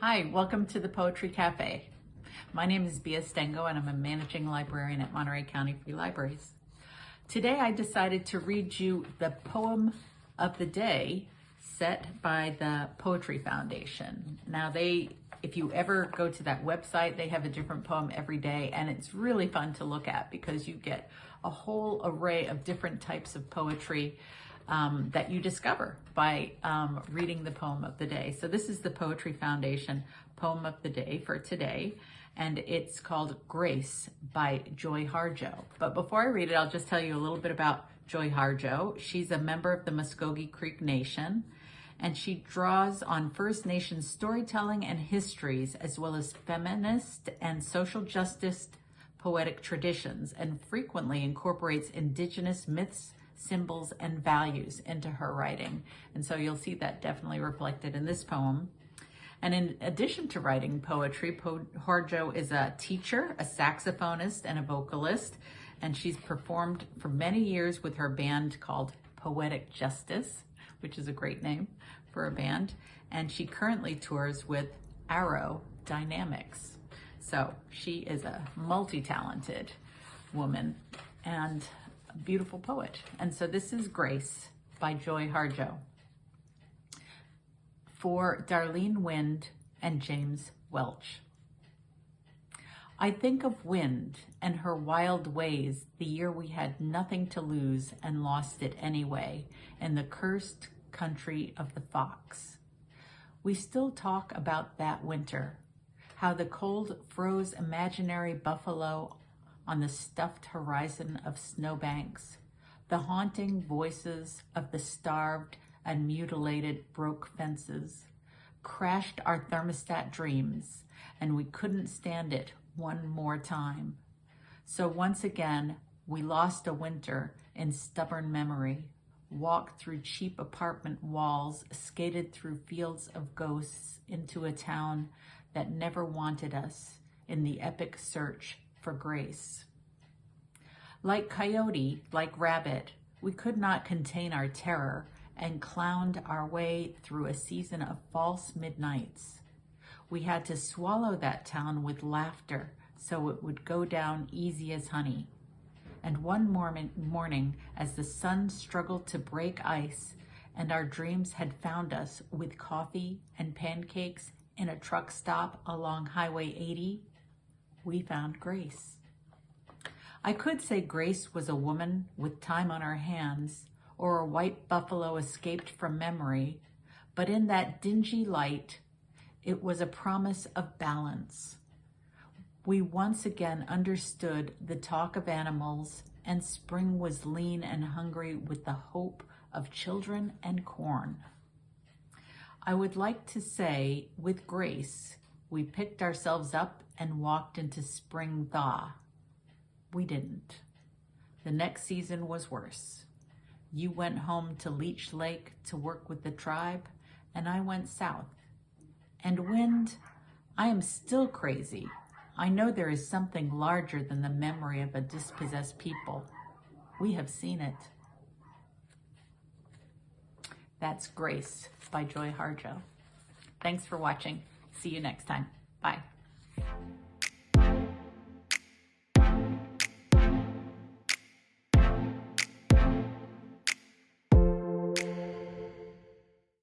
Hi, welcome to the Poetry Cafe. My name is Bia Stengo and I'm a managing librarian at Monterey County Free Libraries. Today I decided to read you the poem of the day set by the Poetry Foundation. Now if you ever go to that website, they have a different poem every day and it's really fun to look at because you get a whole array of different types of poetry that you discover by reading the poem of the day. So this is the Poetry Foundation poem of the day for today, and it's called Grace by Joy Harjo. But before I read it, I'll just tell you a little bit about Joy Harjo. She's a member of the Muskogee Creek Nation, and she draws on First Nation storytelling and histories, as well as feminist and social justice poetic traditions, and frequently incorporates Indigenous myths, symbols, and values into her writing. And so you'll see that definitely reflected in this poem. And in addition to writing poetry, Harjo is a teacher, a saxophonist, and a vocalist. And she's performed for many years with her band called Poetic Justice, which is a great name for a band. And she currently tours with Arrow Dynamics. So she is a multi-talented woman and a beautiful poet. And so this is Grace by Joy Harjo for Darlene Wind and James Welch. I think of Wind and her wild ways the year we had nothing to lose and lost it anyway in the cursed country of the fox. We still talk about that winter, how the cold froze imaginary buffalo on the stuffed horizon of snowbanks, the haunting voices of the starved and mutilated broke fences, crashed our thermostat dreams, and we couldn't stand it one more time. So once again, we lost a winter in stubborn memory, walked through cheap apartment walls, skated through fields of ghosts into a town that never wanted us in the epic search for grace. Like coyote, like rabbit, we could not contain our terror and clowned our way through a season of false midnights. We had to swallow that town with laughter so it would go down easy as honey. And one morning, as the sun struggled to break ice and our dreams had found us with coffee and pancakes in a truck stop along Highway 80, we found Grace. I could say Grace was a woman with time on her hands, or a white buffalo escaped from memory, but in that dingy light, it was a promise of balance. We once again understood the talk of animals, and spring was lean and hungry with the hope of children and corn. I would like to say, with Grace, we picked ourselves up and walked into spring thaw. We didn't. The next season was worse. You went home to Leech Lake to work with the tribe, and I went south. And Wind, I am still crazy. I know there is something larger than the memory of a dispossessed people. We have seen it. That's Grace by Joy Harjo. Thanks for watching. See you next time. Bye.